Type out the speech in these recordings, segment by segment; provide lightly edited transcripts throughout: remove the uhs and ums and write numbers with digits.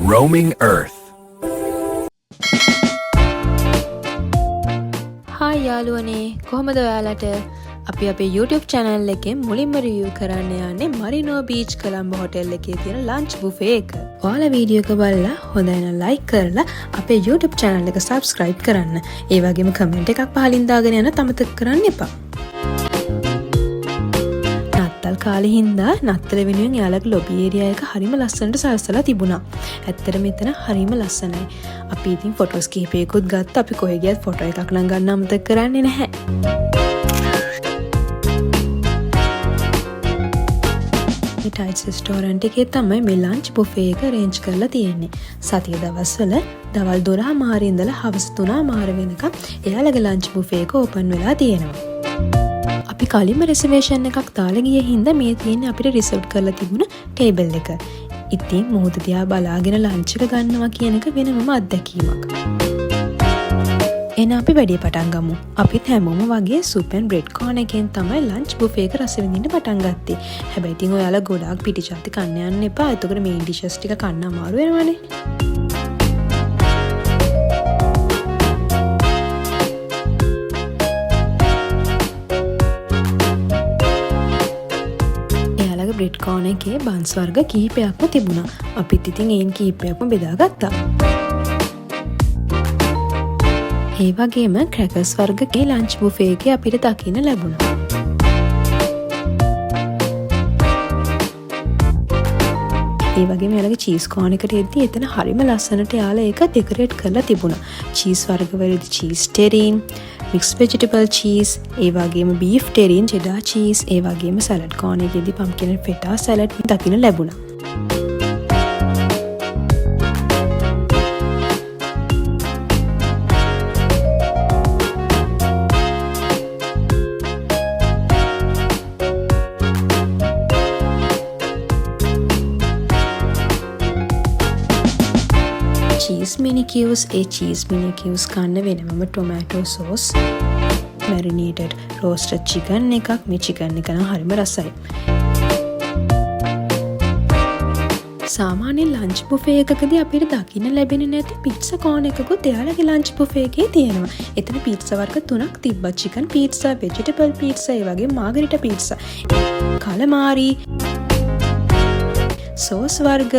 Roaming Earth. Hi යාළුවනේ කොහමද ඔයාලට අපි අපේ YouTube channel එකේ මුලින්ම review කරන්න යන්නේ Marino Beach කොළඹ hotel එකේ තියෙන lunch buffet එක. ඔයාලා වීඩියෝ එක බලලා හොඳයි නම් like කරලා අපේ YouTube channel එක subscribe කරන්න. ඒ වගේම comment එකක් පහලින් දාගෙන යන්න අමතක කරන්න එපා. නත්තල් කාලේ හින්දා නත්තල වෙනුවෙන් යාළුවගේ lobby area එක හරිම ලස්සනට සරසලා තිබුණා. ඇත්තටම මෙතන හරිම ලස්සනයි. අපි ඉතින් ෆොටෝස් කිහිපයකුත් ගත්තා. අපි කොහෙ ගියත් ෆොටෝ එකක් නම් ගන්න අමතක කරන්නේ නැහැ. මේ ටයිට්ස් රෙස්ටෝරන්ට් එකේ තමයි මේ ලන්ච් බුෆේ එක arrange කරලා තියෙන්නේ. සතිය දවස්වල දවල් 12:00 ඉඳලා හවස 3:00 වෙනකම් එයාලගේ ලන්ච් බුෆේ එක ඕපන් වෙලා තියෙනවා. අපි කලින්ම රිසර්වේෂන් එකක් දාලා ගියේ හින්දා මේ තියෙන්නේ අපිට රිසර්ව් කරලා තිබුණ ටේබල් එක. ඉතින් මොහොත දිහා බලාගෙන ලන්ච් එක ගන්නවා කියන එක වෙනමම අත්දැකීමක්. එහෙනම් අපි වැඩේ පටන් ගමු. අපිත් හැමෝම වගේ soup and bread corn එකෙන් තමයි ලන්ච් බුෆේ එක රස විඳින්න පටන් ගත්තේ. හැබැයි ඉතින් ඔයාලා ගොඩාක් පිටිචාති කන්න යන්න එපා. එතකොට මේන් ඩිෂස් ටික කන්න අමාරු වෙනවනේ. බ්‍රෙඩ් කෝන් එකේ බන්ස් වර්ග කිහිපයක්ම තිබුණා. අපිත් ඉතින් ඒන් කිහිපයක්ම බෙදාගත්තා. ඒ වගේම ක්‍රැකර්ස් වර්ගයේ ලන්ච් බුෆේ එකේ අපිට දකින්න ලැබුණා. ඒ වගේම යාළුවගේ චීස් කෝන් එකට එද්දී එතන හරිම ලස්සනට යාළුවා ඒක ඩෙකොරේට් කරලා තිබුණා. චීස් වර්ග වලදී චීස් ටෙරින්, mixed vegetable cheese, ඒ වගේම beef terrine, cheddar cheese, ඒ වගේම salad corn එකේදී pumpkin and feta salad දකින්න ලැබුණා. cheese mini cubes, ඒ cheese mini cubes කන්න වෙනම tomato sauce, marinated roasted chicken එකක්. මේ chicken එක නම් හරිම රසයි. සාමාන්‍ය ලන්ච් බුෆේ එකකදී අපිට දකින්න ලැබෙන්නේ නැති pizza corn එකකුත් එයාලගේ ලන්ච් බුෆේ එකේ තියෙනවා. එතන pizza වර්ග 3ක් තිබ්බා. chicken pizza, vegetable pizza, ඒ වගේ margarita pizza, calamari, sauce වර්ග,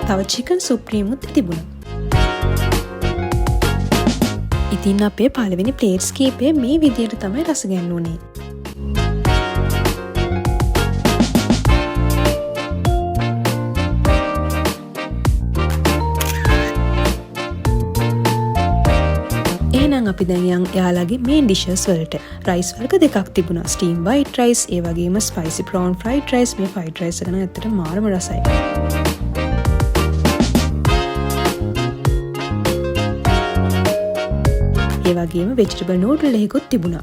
තව chicken supreme උත් තිබුණා. ඉතින් අපේ පළවෙනි ප්ලේට්ස් කීපය මේ විදියට තමයි රස ගැන්වුනේ. එහෙනම් අපි දැන් යන් යාළුවගේ මේන් ඩිෂස් වලට. රයිස් වර්ග දෙකක් තිබුණා. ස්ටීම් white rice, ඒ වගේම spicy prawn fried rice. මේ fried rice එක නම් ඇත්තටම මාරම රසයි. ඒ වගේම vegetable noodle එකකුත් තිබුණා.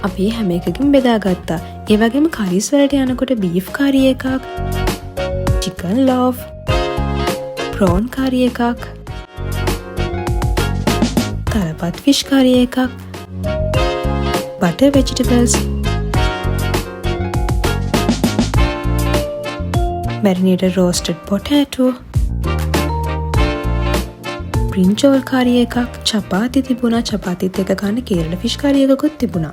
අපි හැම එකකින් බෙදාගත්තා. ඒ වගේම curries වලට යනකොට beef curry එකක්, chicken loaf, prawn curry එකක්, තලපත් fish curry එකක්, butter vegetables, marinated roasted potato, brinjal curry එකක්, චපාති තිබුණා. චපාතිත් එක කන්න කේරළ ෆිෂ් curry එකකුත් තිබුණා.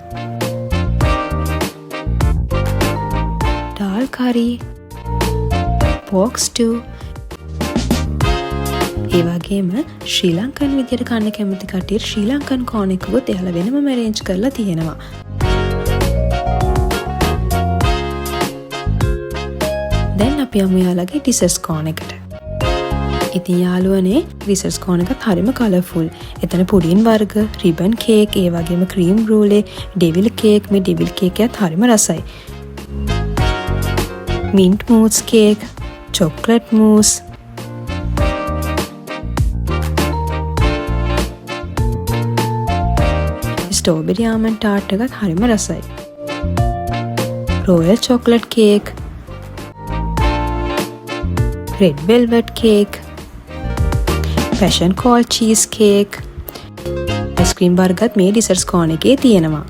dal curry, pork stew, ඒ වගේම ශ්‍රී ලංකන් විදියට කන්න කැමති කට්ටියට ශ්‍රී ලංකන් corn එකකුත් එයාලා වෙනම arrange කරලා තියෙනවා. දැන් අපි යමු යාළුවගේ dessert corn එකට. ඉතින් යාළුවනේ රිසර්ච් corn එකත් හරිම කලර්ෆුල්. එතන පුඩින් වර්ග, රිබන් කේක්, ඒ වගේම ක්‍රීම් බ්‍රූලේ, ඩෙවිල් කේක්. මේ ඩෙවිල් කේක් එකත් හරිම රසයි. Mint mousse cake, chocolate mousse, strawberry almond tart එකත් හරිම රසයි. Royal chocolate cake, red velvet cake, passion cold cheese cake, ice cream වර්ගත් මේ ඩිසර්ට්ස් corn එකේ තියෙනවා.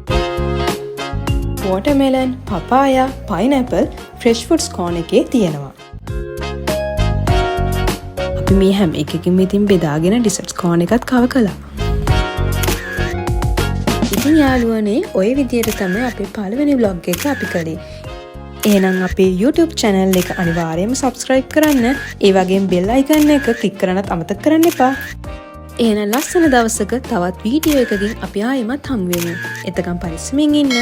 watermelon, papaya, pineapple fresh foods corner එකේ තියෙනවා. අපි මේ හැම එකකින්ම ඉතින් බෙදාගෙන desserts corner එකත් cover කළා. ඉතින් යාළුවනේ ඔය විදියට තමයි අපේ පළවෙනි vlog එක අපි කළේ. එහෙනම් අපේ YouTube channel එක අනිවාර්යයෙන්ම subscribe කරන්න. ඒ වගේම bell icon එක click කරන්නත් අමතක කරන්න එපා. එහෙනම් ලස්සන දවසක තවත් වීඩියෝ එකකින් අපි ආයෙමත් හමු වෙමු. එතකම් පරිස්සමින් ඉන්න.